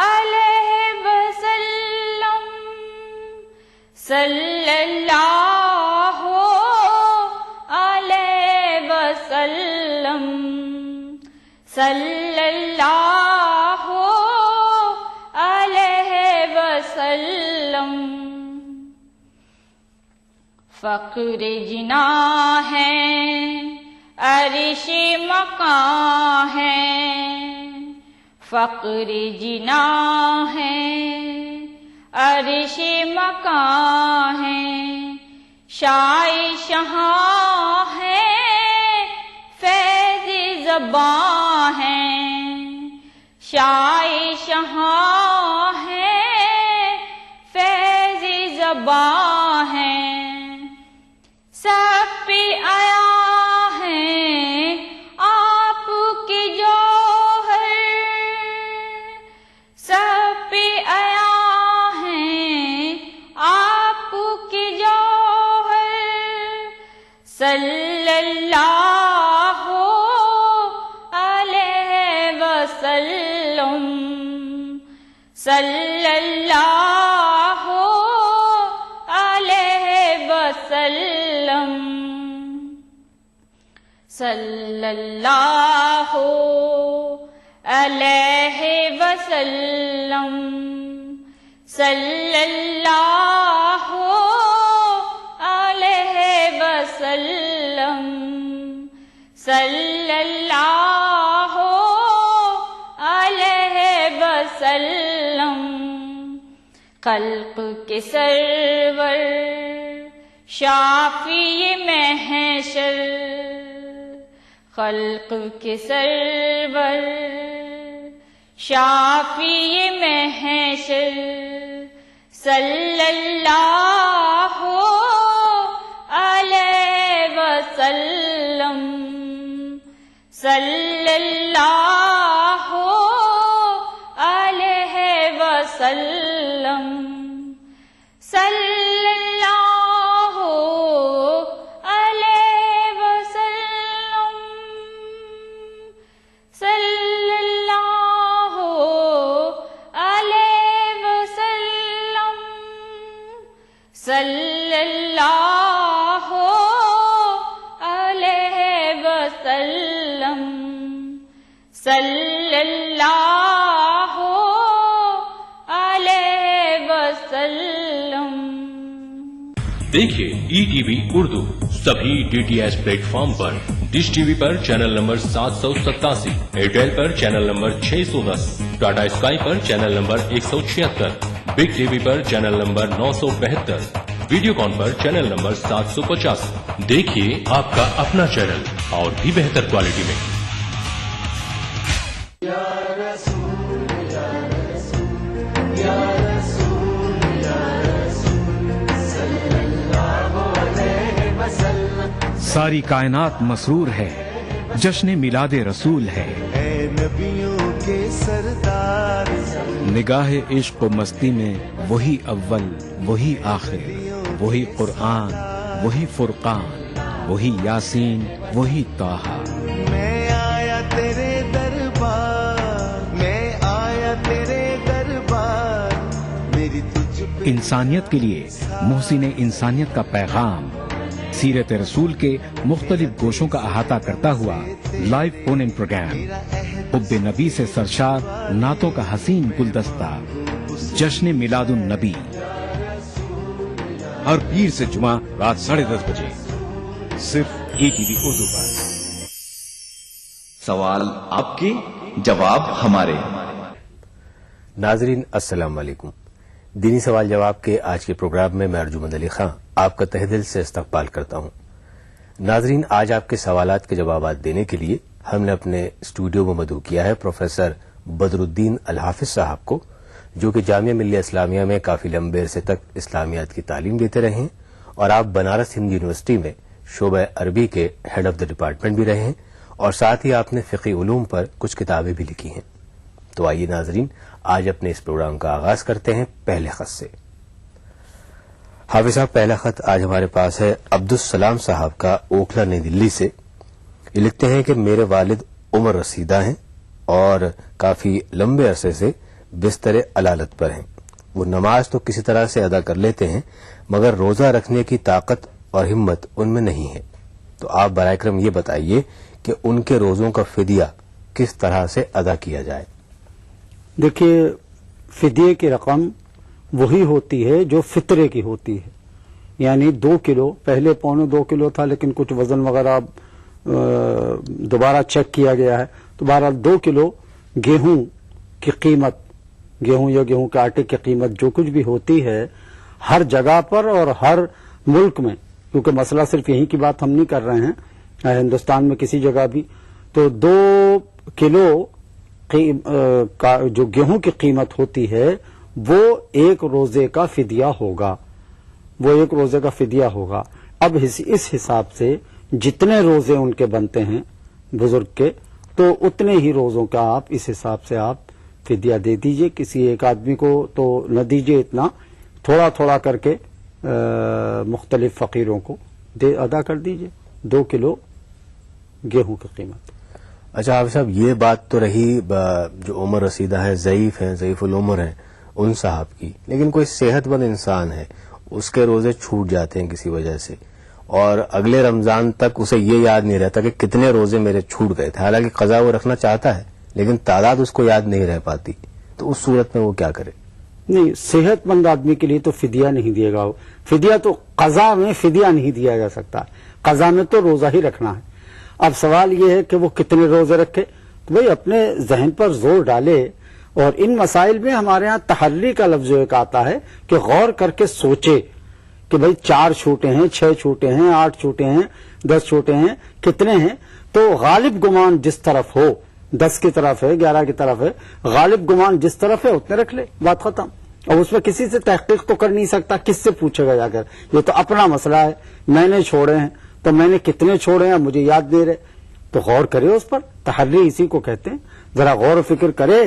علیہ وسلم صلی اللہ علیہ وسلم صلی اللہ علیہ وسلم فخر جناح ہے عرش مقام ہے فخر جناح ہے عرش مقام ہے شاہ شہاں ہے فیض زباں ہے شاہ شہاں ہے فیض زباں ہے سب پہ آیا ہے آپ کی جوہر سب پہ آیا ہے آپ کی جوہر صلی اللہ علیہ وسلم صلی اللہ علیہ وسلم صلی اللہ علیہ وسلم صلی اللہ علیہ وسلم صلی اللہ علیہ وسلم خلق کے سرور شافی محشر خلق کے سرور شافی محشر صلی اللہ علیہ وسلم صلی اللہ علیہ وسلم صلی اللہ علیہ وسلم صلی اللہ علیہ وسلم صلی اللہ علیہ وسلم صلی اللہ علیہ وسلم دیکھیے ای ٹی وی اردو سبھی ڈی ٹی ایچ پلیٹ فارم پر ڈش ٹی وی پر چینل نمبر 787 ایئرٹیل پر چینل نمبر 610 ٹاٹا اسکائی پر channel number 176 big T V پر چینل نمبر 972 ویڈیو کان پر چینل نمبر 750 دیکھیے آپ کا اپنا چینل اور بھی بہتر کوالٹی میں ساری کائنات مسرور ہے جشن میلاد رسول ہے اے نبیوں کے سردار نگاہ عشق و مستی میں وہی اول وہی آخر وہی قرآن وہی فرقان وہی یاسین وہی طٰہٰ میں آیا تیرے دربار میں آیا تیرے دربار میری تجھ پہ انسانیت کے لیے محسن انسانیت کا پیغام سیرت رسول کے مختلف گوشوں کا احاطہ کرتا ہوا لائیو فون ان پروگرام حب نبی سے سرشار نعتوں کا حسین گلدستہ جشن میلاد النبی ہر پیر سے جمعہ رات 10:30 بجے صرف ای ٹی وی اردو پر سوال آپ کے جواب ہمارے ناظرین السلام علیکم دینی سوال جواب کے آج کے پروگرام میں ارجمند علی خان آپ کا تہ دل سے استقبال کرتا ہوں. ناظرین آج آپ کے سوالات کے جوابات دینے کے لیے ہم نے اپنے اسٹوڈیو میں مدعو کیا ہے پروفیسر بدر الدین الحافظ صاحب کو جو کہ جامعہ ملیہ اسلامیہ میں کافی لمبے عرصے تک اسلامیات کی تعلیم دیتے رہے ہیں اور آپ بنارس ہندو یونیورسٹی میں شعبہ عربی کے ہیڈ آف دا ڈپارٹمنٹ بھی رہے ہیں اور ساتھ ہی آپ نے فقہی علوم پر کچھ کتابیں بھی لکھی ہیں. تو آئیے ناظرین آج اپنے اس پروگرام کا آغاز کرتے ہیں پہلے خط سے. حافظ صاحب پہلا خط آج ہمارے پاس ہے عبدالسلام صاحب کا اوکھلا نئی دلی سے. یہ لکھتے ہیں کہ میرے والد عمر رسیدہ ہیں اور کافی لمبے عرصے سے بستر علالت پر ہیں. وہ نماز تو کسی طرح سے ادا کر لیتے ہیں مگر روزہ رکھنے کی طاقت اور ہمت ان میں نہیں ہے. تو آپ برائے کرم یہ بتائیے کہ ان کے روزوں کا فدیہ کس طرح سے ادا کیا جائے؟ دیکھیے، فدیے کی رقم وہی ہوتی ہے جو فطرے کی ہوتی ہے، یعنی 2 کلو، پہلے 1.25 کلو تھا لیکن کچھ وزن وغیرہ دوبارہ چیک کیا گیا ہے تو بہرحال 2 کلو گیہوں کی قیمت، گیہوں یا گیہوں کے آٹے کی قیمت جو کچھ بھی ہوتی ہے ہر جگہ پر اور ہر ملک میں، کیونکہ مسئلہ صرف یہیں کی بات ہم نہیں کر رہے ہیں، ہندوستان میں کسی جگہ بھی، تو 2 کلو کا جو گیہوں کی قیمت ہوتی ہے وہ 1 روزے کا فدیہ ہوگا، وہ 1 روزے کا فدیہ ہوگا. اب اس حساب سے جتنے روزے ان کے بنتے ہیں بزرگ کے تو اتنے ہی روزوں کا آپ اس حساب سے آپ فدیہ دے دیجئے. کسی ایک آدمی کو تو نہ دیجئے اتنا، تھوڑا تھوڑا کر کے مختلف فقیروں کو ادا کر دیجئے 2 کلو گیہوں کی قیمت. اچھا حافظ صاحب، یہ بات تو رہی جو عمر رسیدہ ہے، ضعیف العمر ہیں ان صاحب کی، لیکن کوئی صحت مند انسان ہے، اس کے روزے چھوٹ جاتے ہیں کسی وجہ سے اور اگلے رمضان تک اسے یہ یاد نہیں رہتا کہ کتنے روزے میرے چھوٹ گئے تھے، حالانکہ قضا وہ رکھنا چاہتا ہے لیکن تعداد اس کو یاد نہیں رہ پاتی، تو اس صورت میں وہ کیا کرے؟ نہیں، صحت مند آدمی کے لیے تو فدیہ نہیں دے گا، فدیہ تو قضا میں فدیہ نہیں دیا جا سکتا، قضا میں تو روزہ ہی رکھنا ہے. اب سوال یہ ہے کہ وہ کتنے روزے رکھے، تو بھئی اپنے ذہن پر زور ڈالے. اور ان مسائل میں ہمارے ہاں تحری کا لفظ ایک آتا ہے کہ غور کر کے سوچے کہ بھئی 4 چھوٹے ہیں، 6 چھوٹے ہیں، 8 چھوٹے ہیں، 10 چھوٹے ہیں، کتنے ہیں، تو غالب گمان جس طرف ہو، 10 کی طرف ہے، 11 کی طرف ہے، غالب گمان جس طرف ہے اتنے رکھ لے، بات ختم. اور اس میں کسی سے تحقیق تو کر نہیں سکتا، کس سے پوچھے گا جا کر، یہ تو اپنا مسئلہ ہے، میں نے چھوڑے ہیں تو میں نے کتنے چھوڑے ہیں مجھے یاد نہیں رہے، تو غور کرے اس پر، تحری اسی کو کہتے ہیں. ذرا غور و فکر کرے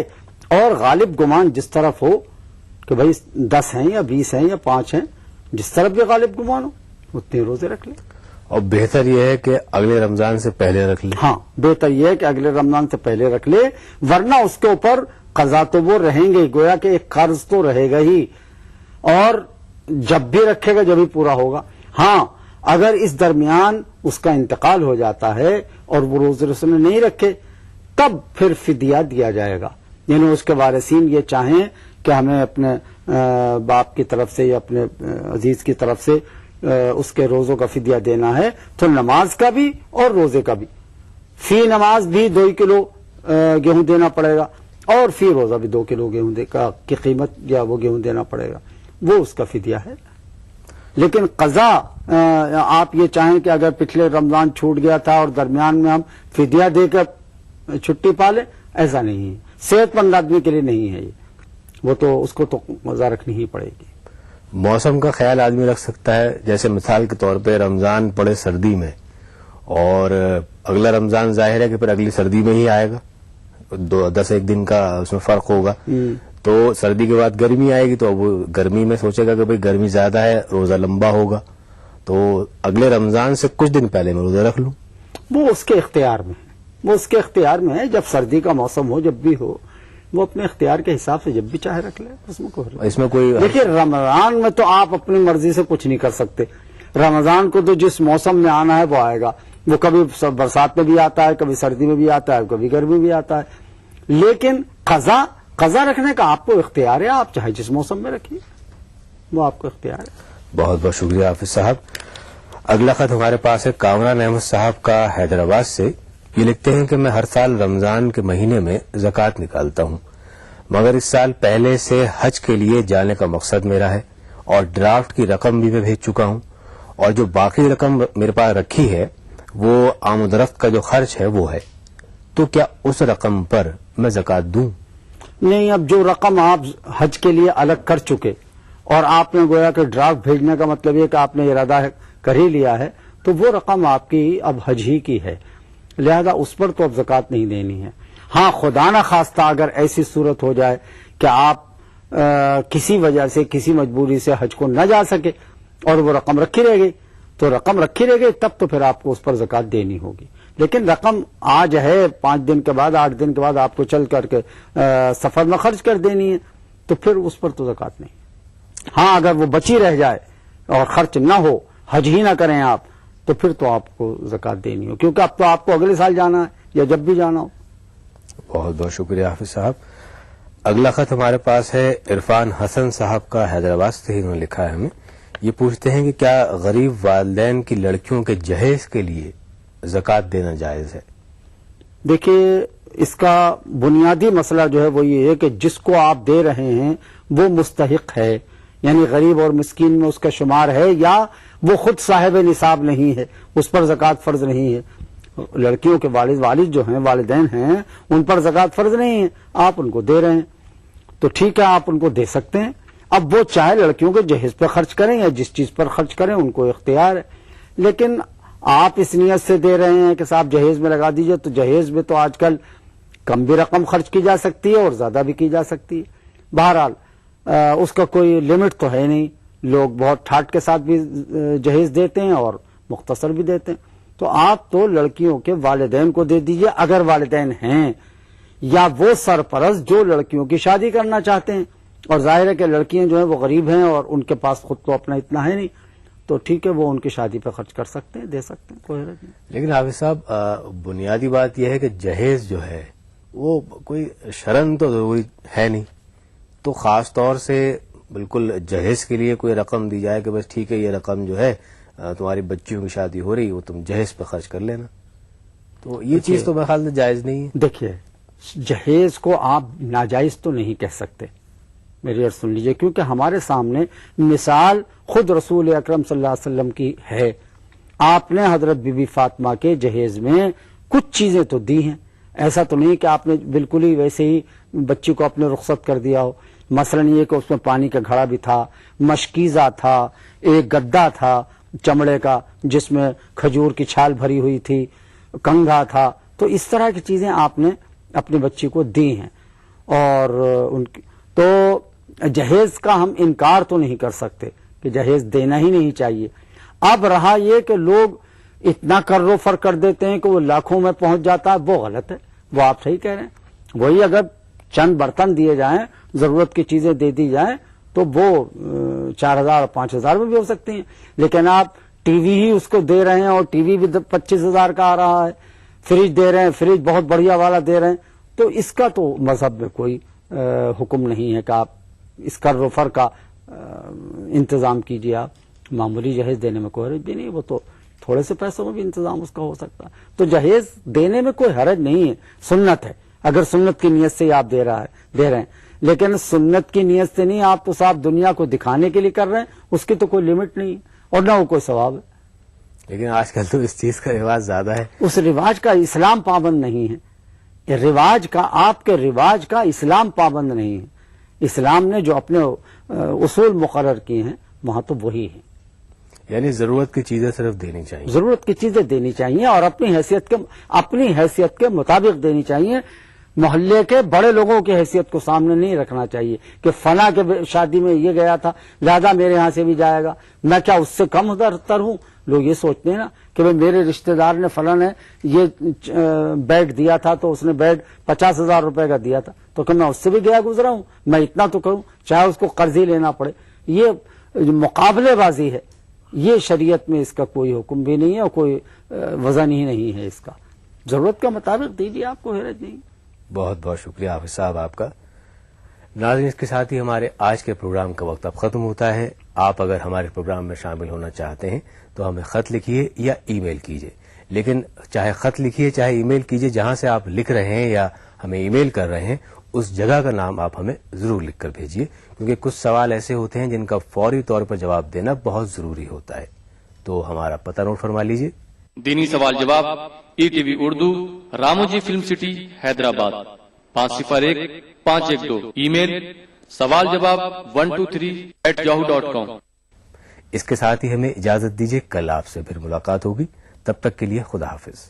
اور غالب گمان جس طرف ہو کہ بھئی 10 ہیں یا 20 ہیں یا 5 ہیں، جس طرف بھی غالب گمان ہو اتنے روزے رکھ لے. اور بہتر یہ ہے کہ اگلے رمضان سے پہلے رکھ لے. ہاں، بہتر یہ ہے کہ اگلے رمضان سے پہلے رکھ لے، ورنہ اس کے اوپر قضا تو وہ رہیں گے، گویا کہ ایک قرض تو رہے گا ہی، اور جب بھی رکھے گا جب بھی پورا ہوگا. ہاں، اگر اس درمیان اس کا انتقال ہو جاتا ہے اور وہ روزے اس نے نہیں رکھے تب پھر فدیہ دیا جائے گا. یعنی اس کے وارثین یہ چاہیں کہ ہمیں اپنے باپ کی طرف سے یا اپنے عزیز کی طرف سے اس کے روزوں کا فدیہ دینا ہے تو نماز کا بھی اور روزے کا بھی، فی نماز بھی 2 کلو گیہوں دینا پڑے گا اور فی روزہ بھی 2 کلو گیہوں کی قیمت یا وہ گیہوں دینا پڑے گا، وہ اس کا فدیہ ہے. لیکن قضا آپ یہ چاہیں کہ اگر پچھلے رمضان چھوٹ گیا تھا اور درمیان میں ہم فدیہ دے کر چھٹی پا لیں، ایسا نہیں ہے، صحت مند آدمی کے لیے نہیں ہے یہ، وہ تو اس کو تو قضا رکھنی ہی پڑے گی. موسم کا خیال آدمی رکھ سکتا ہے، جیسے مثال کے طور پہ رمضان پڑے سردی میں اور اگلا رمضان ظاہر ہے کہ پھر اگلی سردی میں ہی آئے گا، 10-1 دن کا اس میں فرق ہوگا، تو سردی کے بعد گرمی آئے گی تو وہ گرمی میں سوچے گا کہ بھئی گرمی زیادہ ہے، روزہ لمبا ہوگا، تو اگلے رمضان سے کچھ دن پہلے میں روزہ رکھ لوں. وہ اس کے اختیار میں ہے، وہ اس کے اختیار میں ہے. جب سردی کا موسم ہو، جب بھی ہو، وہ اپنے اختیار کے حساب سے جب بھی چاہے رکھ لے، اس میں کوئی دیکھیے رمضان میں تو آپ اپنی مرضی سے کچھ نہیں کر سکتے. رمضان کو تو جس موسم میں آنا ہے وہ آئے گا، وہ کبھی برسات میں بھی آتا ہے، کبھی سردی میں بھی آتا ہے، کبھی گرمی بھی آتا ہے. لیکن قضا رکھنے کا آپ کو اختیار ہے، آپ چاہے جس موسم میں رکھیے، وہ آپ کو اختیار ہے. بہت بہت شکریہ حافظ صاحب. اگلا خط ہمارے پاس ہے کامران احمد صاحب کا حیدرآباد سے. یہ لکھتے ہیں کہ میں ہر سال رمضان کے مہینے میں زکوٰۃ نکالتا ہوں، مگر اس سال پہلے سے حج کے لیے جانے کا مقصد میرا ہے اور ڈرافٹ کی رقم بھی میں بھیج چکا ہوں، اور جو باقی رقم میرے پاس رکھی ہے وہ آمد و رفت کا جو خرچ ہے وہ ہے، تو کیا اس رقم پر میں زکوٰۃ دوں؟ نہیں، اب جو رقم آپ حج کے لیے الگ کر چکے اور آپ نے گویا کہ ڈرافٹ بھیجنے کا مطلب یہ کہ آپ نے ارادہ کر ہی لیا ہے، تو وہ رقم آپ کی اب حج ہی کی ہے، لہذا اس پر تو اب زکوٰۃ نہیں دینی ہے. ہاں، خدا نہ خواستہ اگر ایسی صورت ہو جائے کہ آپ کسی وجہ سے کسی مجبوری سے حج کو نہ جا سکے اور وہ رقم رکھی رہ گئی، تو رقم رکھی رہ گئی تب تو پھر آپ کو اس پر زکوٰۃ دینی ہوگی. لیکن رقم آج ہے 5 دن کے بعد 8 دن کے بعد آپ کو چل کر کے سفر میں خرچ کر دینی ہے تو پھر اس پر تو زکوٰۃ نہیں. ہاں اگر وہ بچی رہ جائے اور خرچ نہ ہو, حج ہی نہ کریں آپ, تو پھر تو آپ کو زکوٰۃ دینی ہو, کیونکہ اب تو آپ کو اگلے سال جانا ہے یا جب بھی جانا ہو. بہت بہت شکریہ حافظ صاحب. اگلا خط ہمارے پاس ہے عرفان حسن صاحب کا, حیدرآباد سے. انہوں نے لکھا ہے ہمیں, یہ پوچھتے ہیں کہ کیا غریب والدین کی لڑکیوں کے جہیز کے لیے زکوٰۃ دینا جائز ہے؟ دیکھیے اس کا بنیادی مسئلہ جو ہے وہ یہ ہے کہ جس کو آپ دے رہے ہیں وہ مستحق ہے, یعنی غریب اور مسکین میں اس کا شمار ہے, یا وہ خود صاحب نصاب نہیں ہے, اس پر زکوٰۃ فرض نہیں ہے. لڑکیوں کے والد جو ہیں, والدین ہیں, ان پر زکوٰۃ فرض نہیں ہے, آپ ان کو دے رہے ہیں تو ٹھیک ہے, آپ ان کو دے سکتے ہیں. اب وہ چاہے لڑکیوں کے جہیز پہ خرچ کریں یا جس چیز پر خرچ کریں, ان کو اختیار ہے. لیکن آپ اس نیت سے دے رہے ہیں کہ صاحب جہیز میں لگا دیجئے, تو جہیز میں تو آج کل کم بھی رقم خرچ کی جا سکتی ہے اور زیادہ بھی کی جا سکتی ہے. بہرحال اس کا کوئی لمٹ تو ہے نہیں, لوگ بہت ٹھاٹ کے ساتھ بھی جہیز دیتے ہیں اور مختصر بھی دیتے ہیں. تو آپ تو لڑکیوں کے والدین کو دے دیجئے اگر والدین ہیں, یا وہ سرپرست جو لڑکیوں کی شادی کرنا چاہتے ہیں, اور ظاہر ہے کہ لڑکیاں جو ہیں وہ غریب ہیں اور ان کے پاس خود تو اپنا اتنا ہے نہیں, تو ٹھیک ہے وہ ان کی شادی پہ خرچ کر سکتے ہیں, دے سکتے ہیں, کوئی حرج نہیں. لیکن حافظ صاحب بنیادی بات یہ ہے کہ جہیز جو ہے وہ کوئی شرن تو ضروری ہے نہیں, تو خاص طور سے بالکل جہیز کے لیے کوئی رقم دی جائے کہ بس ٹھیک ہے یہ رقم جو ہے تمہاری بچیوں کی شادی ہو رہی وہ تم جہیز پہ خرچ کر لینا, تو یہ چیز تو میرے خیال سے جائز نہیں ہے. دیکھیے جہیز کو آپ ناجائز تو نہیں کہہ سکتے, میری عرض سن لیجئے, کیونکہ ہمارے سامنے مثال خود رسول اکرم صلی اللہ علیہ وسلم کی ہے. آپ نے حضرت بی بی فاطمہ کے جہیز میں کچھ چیزیں تو دی ہیں, ایسا تو نہیں کہ آپ نے بالکل ہی ویسے ہی بچی کو اپنے رخصت کر دیا ہو. مثلا یہ کہ اس میں پانی کا گھڑا بھی تھا, مشکیزہ تھا, ایک گدا تھا چمڑے کا جس میں کھجور کی چھال بھری ہوئی تھی, کنگھا تھا, تو اس طرح کی چیزیں آپ نے اپنی بچی کو دی ہیں. اور ان کی تو جہیز کا ہم انکار تو نہیں کر سکتے کہ جہیز دینا ہی نہیں چاہیے. اب رہا یہ کہ لوگ اتنا کر و فر کر دیتے ہیں کہ وہ لاکھوں میں پہنچ جاتا ہے, وہ غلط ہے, وہ آپ صحیح کہہ رہے ہیں. وہی اگر چند برتن دیے جائیں, ضرورت کی چیزیں دے دی جائیں, تو وہ 4,000 5,000 میں بھی ہو سکتی ہیں. لیکن آپ ٹی وی ہی اس کو دے رہے ہیں, اور ٹی وی بھی 25,000 کا آ رہا ہے, فریج دے رہے ہیں, فریج بہت بڑھیا والا دے رہے ہیں, تو اس کا تو مذہب میں کوئی حکم نہیں ہے کہ آپ اس کر و فر کا انتظام کیجیے. آپ معمولی جہیز دینے میں کوئی حرج بھی نہیں, وہ تو تھوڑے سے پیسوں میں بھی انتظام اس کا ہو سکتا ہے. تو جہیز دینے میں کوئی حرج نہیں ہے, سنت ہے, اگر سنت کی نیت سے آپ دے رہے ہیں. لیکن سنت کی نیت سے نہیں, آپ تو صاحب دنیا کو دکھانے کے لیے کر رہے ہیں, اس کی تو کوئی لمٹ نہیں اور نہ وہ کوئی ثواب ہے. لیکن آج کل تو اس چیز کا رواج زیادہ ہے. اس رواج کا اسلام پابند نہیں ہے, رواج کا, آپ کے رواج کا اسلام پابند نہیں ہے. اسلام نے جو اپنے اصول مقرر کیے ہیں وہاں تو وہی ہے. یعنی ضرورت کی چیزیں صرف دینی چاہیے, ضرورت کی چیزیں دینی چاہیے, اور اپنی حیثیت کے مطابق دینی چاہیے. محلے کے بڑے لوگوں کی حیثیت کو سامنے نہیں رکھنا چاہیے کہ فلاں کے شادی میں یہ گیا تھا لہذا میرے یہاں سے بھی جائے گا, میں کیا اس سے کم تر ہوں. لوگ یہ سوچتے ہیں نا کہ میرے رشتہ دار نے فلاں نے یہ بیڈ دیا تھا تو اس نے بیڈ 50,000 روپے کا دیا تھا, تو کہ میں اس سے بھی گیا گزرا ہوں, میں اتنا تو کروں چاہے اس کو قرض ہی لینا پڑے. یہ مقابلے بازی ہے, یہ شریعت میں اس کا کوئی حکم بھی نہیں ہے اور کوئی وزن ہی نہیں ہے اس کا. ضرورت کے مطابق دیجیے, آپ کو حرج نہیں. بہت بہت شکریہ حافظ صاحب آپ کا. ناظرین اس کے ساتھ ہی ہمارے آج کے پروگرام کا وقت اب ختم ہوتا ہے. آپ اگر ہمارے پروگرام میں شامل ہونا چاہتے ہیں تو ہمیں خط لکھیے یا ای میل کیجیے. لیکن چاہے خط لکھیے چاہے ای میل کیجیے, جہاں سے آپ لکھ رہے ہیں یا ہمیں ای میل کر رہے ہیں اس جگہ کا نام آپ ہمیں ضرور لکھ کر بھیجیے, کیونکہ کچھ سوال ایسے ہوتے ہیں جن کا فوری طور پر جواب دینا بہت ضروری ہوتا ہے. تو ہمارا پتہ نوٹ فرما لیجیے. دینی سوال جواب E T V Urdu, Ramoji film city, Hyderabad 501-512. E mail سوال جواب 123@yahoo.com. اس کے ساتھ ہی ہمیں اجازت دیجیے, کل آپ سے پھر ملاقات ہوگی. تب تک کے لیے خدا حافظ.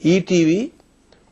ETV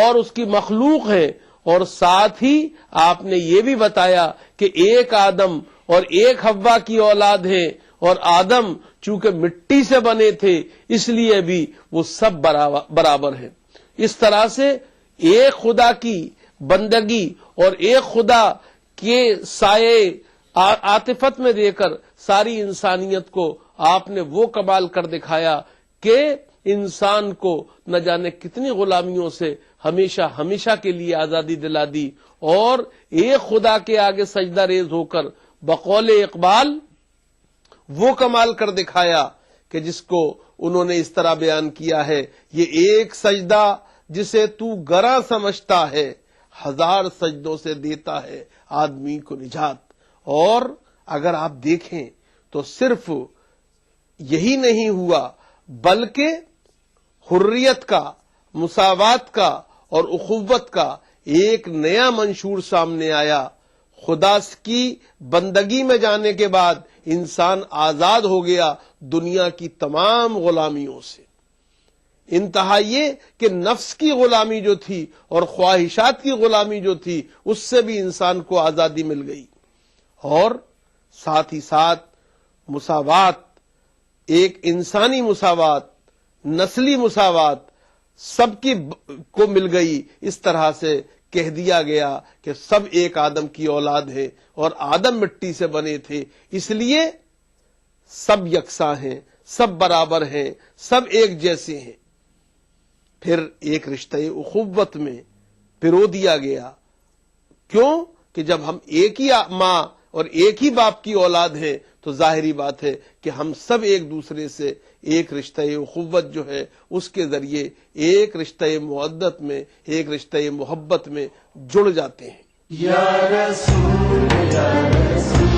اور اس کی مخلوق ہیں، اور ساتھ ہی آپ نے یہ بھی بتایا کہ ایک آدم اور ایک حوا کی اولاد ہے، اور آدم چونکہ مٹی سے بنے تھے اس لیے بھی وہ سب برابر ہیں۔ اس طرح سے ایک خدا کی بندگی اور ایک خدا کے سائے عاطفت میں دے کر ساری انسانیت کو آپ نے وہ کمال کر دکھایا کہ انسان کو نہ جانے کتنی غلامیوں سے ہمیشہ ہمیشہ کے لیے آزادی دلا دی، اور ایک خدا کے آگے سجدہ ریز ہو کر بقول اقبال وہ کمال کر دکھایا کہ جس کو انہوں نے اس طرح بیان کیا ہے، یہ ایک سجدہ جسے تو گراں سمجھتا ہے، ہزار سجدوں سے دیتا ہے آدمی کو نجات۔ اور اگر آپ دیکھیں تو صرف یہی نہیں ہوا بلکہ حریت کا، مساوات کا اور اخوت کا ایک نیا منشور سامنے آیا۔ خدا کی بندگی میں جانے کے بعد انسان آزاد ہو گیا دنیا کی تمام غلامیوں سے۔ انتہا یہ کہ نفس کی غلامی جو تھی اور خواہشات کی غلامی جو تھی اس سے بھی انسان کو آزادی مل گئی، اور ساتھ ہی ساتھ مساوات، ایک انسانی مساوات، نسلی مساوات سب کی کو مل گئی۔ اس طرح سے کہہ دیا گیا کہ سب ایک آدم کی اولاد ہے، اور آدم مٹی سے بنے تھے، اس لیے سب یکساں ہیں، سب برابر ہیں، سب ایک جیسے ہیں۔ پھر ایک رشتہ اخوت میں پرو دیا گیا، کیوں کہ جب ہم ایک ہی ماں اور ایک ہی باپ کی اولاد ہیں تو ظاہری بات ہے کہ ہم سب ایک دوسرے سے ایک رشتہ اخوت جو ہے اس کے ذریعے ایک رشتہ مودت میں، ایک رشتہ محبت میں جڑ جاتے ہیں۔ یا رسول یا رسول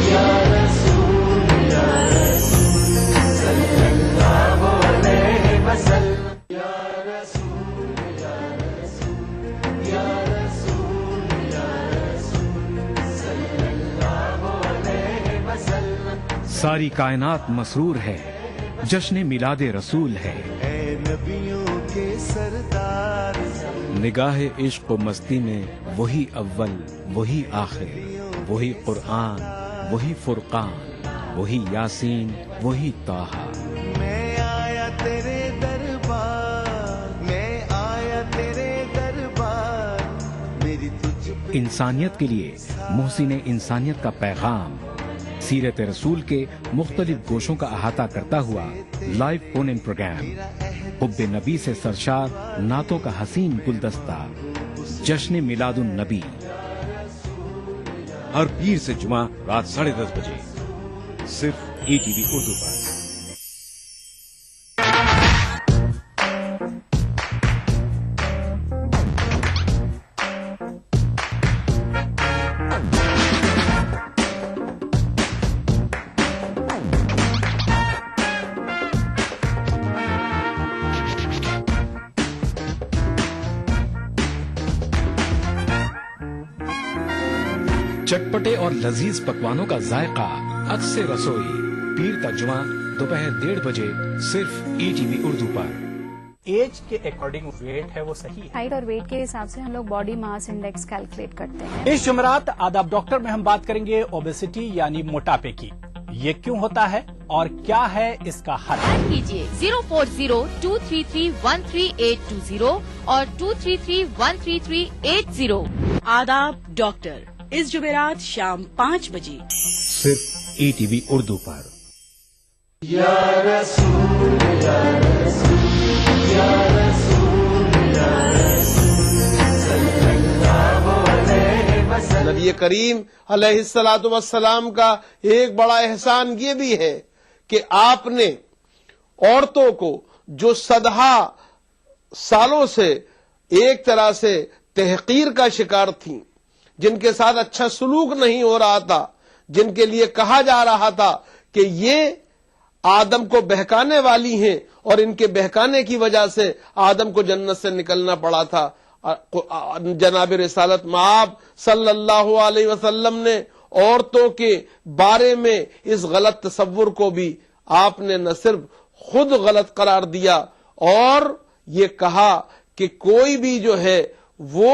یا رسول یا رسول صلی اللہ علیہ وسلم یا رسول یا رسول یا رسول یا رسول صلی اللہ علیہ وسلم۔ ساری کائنات مسرور ہے، جشن میلاد رسول ہے، اے نبیوں کے سردار، نگاہ عشق و مستی میں وہی اول وہی آخر، وہی قرآن وہی فرقان، وہی یاسین وہی طٰہٰ۔ میں آیا تیرے دربار، میں آیا تیرے دربار، میری تجھ پہ انسانیت کے لیے محسن انسانیت کا پیغام، سیرت رسول کے مختلف گوشوں کا احاطہ کرتا ہوا لائیو فون ان پروگرام، حب نبی سے سرشار نعتوں کا حسین گلدستہ، جشن میلاد النبی، ہر پیر سے جمعہ رات 10:30 بجے صرف ETV اردو پر۔ چٹپٹے اور لذیذ پکوانوں کا ذائقہ، عکس رسوئی، پیر کا جمعہ دوپہر 1:30 بجے صرف ETV اردو پر۔ ایج کے اکارڈنگ ویٹ ہے وہ صحیح ہے۔ ہائٹ اور ویٹ کے حساب سے ہم لوگ باڈی ماس انڈیکس کیلکولیٹ کرتے ہیں۔ اس جمعرات آداب ڈاکٹر میں ہم بات کریں گے اوبیسٹی یعنی موٹاپے کی، یہ کیوں ہوتا ہے اور کیا ہے اس کا حل۔ کیجیے 040-233-13820 اور 233-13380۔ آداب ڈاکٹر اس جمعرات شام 5 بجے صرف ETV اردو پر۔ یا رسول یا رسول یا رسول یا رسول صلی اللہ علیہ وسلم۔ نبی کریم علیہ الصلوۃ والسلام کا ایک بڑا احسان یہ بھی ہے کہ آپ نے عورتوں کو جو صدہا سالوں سے ایک طرح سے تحقیر کا شکار تھیں، جن کے ساتھ اچھا سلوک نہیں ہو رہا تھا، جن کے لیے کہا جا رہا تھا کہ یہ آدم کو بہکانے والی ہیں اور ان کے بہکانے کی وجہ سے آدم کو جنت سے نکلنا پڑا تھا، جناب رسالت مآب صلی اللہ علیہ وسلم نے عورتوں کے بارے میں اس غلط تصور کو بھی آپ نے نہ صرف خود غلط قرار دیا اور یہ کہا کہ کوئی بھی جو ہے وہ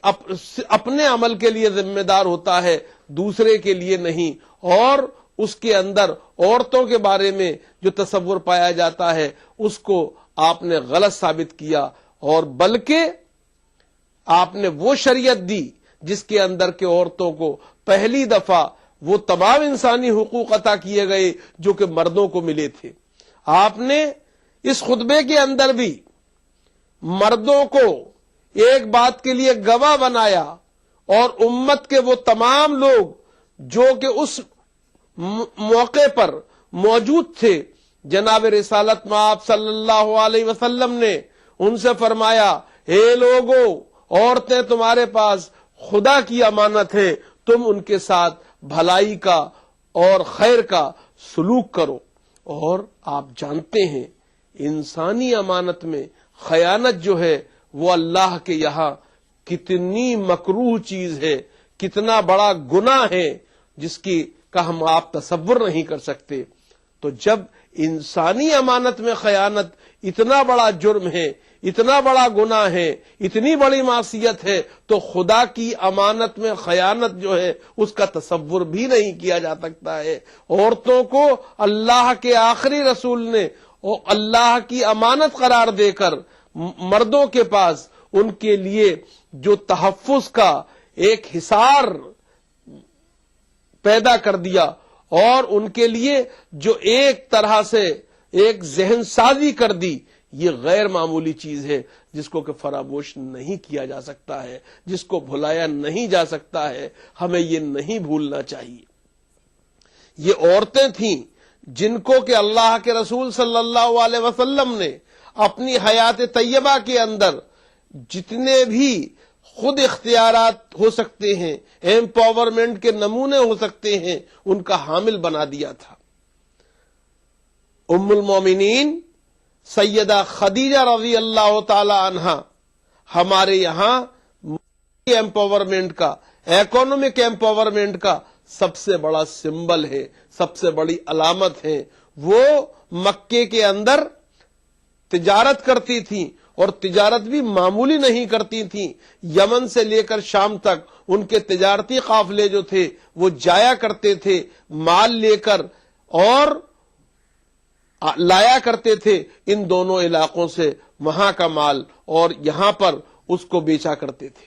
اپنے عمل کے لیے ذمہ دار ہوتا ہے، دوسرے کے لیے نہیں، اور اس کے اندر عورتوں کے بارے میں جو تصور پایا جاتا ہے اس کو آپ نے غلط ثابت کیا، اور بلکہ آپ نے وہ شریعت دی جس کے اندر کے عورتوں کو پہلی دفعہ وہ تمام انسانی حقوق عطا کیے گئے جو کہ مردوں کو ملے تھے۔ آپ نے اس خطبے کے اندر بھی مردوں کو ایک بات کے لیے گواہ بنایا، اور امت کے وہ تمام لوگ جو کہ اس موقع پر موجود تھے، جناب رسالت مآب صلی اللہ علیہ وسلم نے ان سے فرمایا، اے لوگو، عورتیں تمہارے پاس خدا کی امانت ہے، تم ان کے ساتھ بھلائی کا اور خیر کا سلوک کرو۔ اور آپ جانتے ہیں انسانی امانت میں خیانت جو ہے وہ اللہ کے یہاں کتنی مکروہ چیز ہے، کتنا بڑا گناہ ہے جس کی کا ہم آپ تصور نہیں کر سکتے۔ تو جب انسانی امانت میں خیانت اتنا بڑا جرم ہے، اتنا بڑا گناہ ہے، اتنی بڑی معصیت ہے، تو خدا کی امانت میں خیانت جو ہے اس کا تصور بھی نہیں کیا جا سکتا ہے۔ عورتوں کو اللہ کے آخری رسول نے اللہ کی امانت قرار دے کر مردوں کے پاس ان کے لیے جو تحفظ کا ایک حصار پیدا کر دیا، اور ان کے لیے جو ایک طرح سے ایک ذہن سازی کر دی، یہ غیر معمولی چیز ہے جس کو کہ فراموش نہیں کیا جا سکتا ہے، جس کو بھلایا نہیں جا سکتا ہے۔ ہمیں یہ نہیں بھولنا چاہیے۔ یہ عورتیں تھیں جن کو کہ اللہ کے رسول صلی اللہ علیہ وسلم نے اپنی حیات طیبہ کے اندر جتنے بھی خود اختیارات ہو سکتے ہیں، ایمپاورمنٹ کے نمونے ہو سکتے ہیں، ان کا حامل بنا دیا تھا۔ ام المومنین سیدہ خدیجہ رضی اللہ تعالی عنہا ہمارے یہاں ایمپاورمنٹ کا، اکنامک ایمپاورمنٹ کا سب سے بڑا سمبل ہے، سب سے بڑی علامت ہے۔ وہ مکے کے اندر تجارت کرتی تھیں، اور تجارت بھی معمولی نہیں کرتی تھیں۔ یمن سے لے کر شام تک ان کے تجارتی قافلے جو تھے وہ جایا کرتے تھے، مال لے کر اور لایا کرتے تھے ان دونوں علاقوں سے وہاں کا مال، اور یہاں پر اس کو بیچا کرتے تھے۔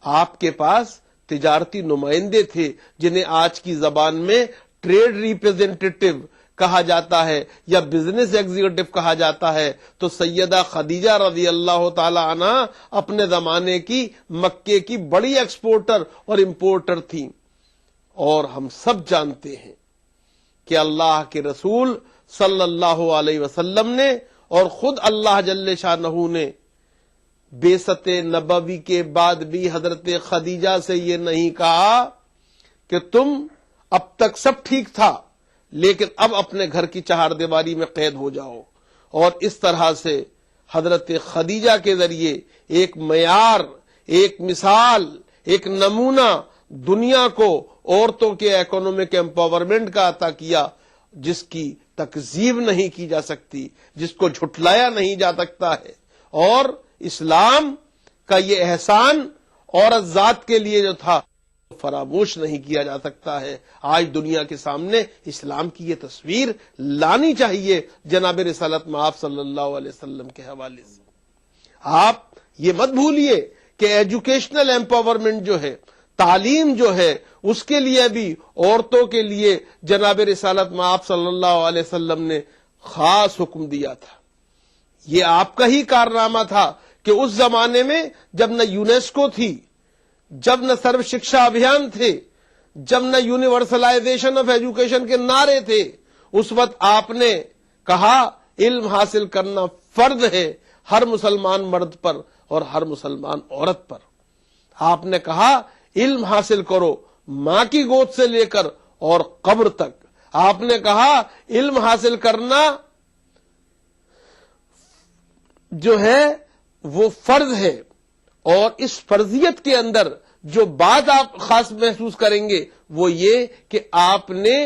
آپ کے پاس تجارتی نمائندے تھے جنہیں آج کی زبان میں ٹریڈ ریپریزنٹیٹو کہا جاتا ہے یا بزنس ایگزیکٹو کہا جاتا ہے۔ تو سیدہ خدیجہ رضی اللہ تعالی عنہ اپنے زمانے کی مکے کی بڑی ایکسپورٹر اور امپورٹر تھیں، اور ہم سب جانتے ہیں کہ اللہ کے رسول صلی اللہ علیہ وسلم نے اور خود اللہ جل شانہ نے بعثت نبوی کے بعد بھی حضرت خدیجہ سے یہ نہیں کہا کہ تم اب تک سب ٹھیک تھا لیکن اب اپنے گھر کی چہار دیواری میں قید ہو جاؤ، اور اس طرح سے حضرت خدیجہ کے ذریعے ایک معیار، ایک مثال، ایک نمونہ دنیا کو عورتوں کے اکنامک ایمپاورمنٹ کا عطا کیا، جس کی تکذیب نہیں کی جا سکتی، جس کو جھٹلایا نہیں جا سکتا ہے۔ اور اسلام کا یہ احسان عورت ذات کے لیے جو تھا فراموش نہیں کیا جا سکتا ہے۔ آج دنیا کے سامنے اسلام کی یہ تصویر لانی چاہیے جناب رسالت مآب صلی اللہ علیہ وسلم کے حوالے سے۔ آپ یہ مت بھولیے کہ ایجوکیشنل ایمپاورمنٹ جو ہے، تعلیم جو ہے، اس کے لیے بھی عورتوں کے لیے جناب رسالت مآب صلی اللہ علیہ وسلم نے خاص حکم دیا تھا۔ یہ آپ کا ہی کارنامہ تھا کہ اس زمانے میں جب نہ یونیسکو تھی، جب نہ سرو شکشا ابھیان تھے، جب نہ یونیورسلائزیشن آف ایجوکیشن کے نعرے تھے، اس وقت آپ نے کہا علم حاصل کرنا فرض ہے ہر مسلمان مرد پر اور ہر مسلمان عورت پر۔ آپ نے کہا علم حاصل کرو ماں کی گود سے لے کر اور قبر تک۔ آپ نے کہا علم حاصل کرنا جو ہے وہ فرض ہے، اور اس فرضیت کے اندر جو بات آپ خاص محسوس کریں گے وہ یہ کہ آپ نے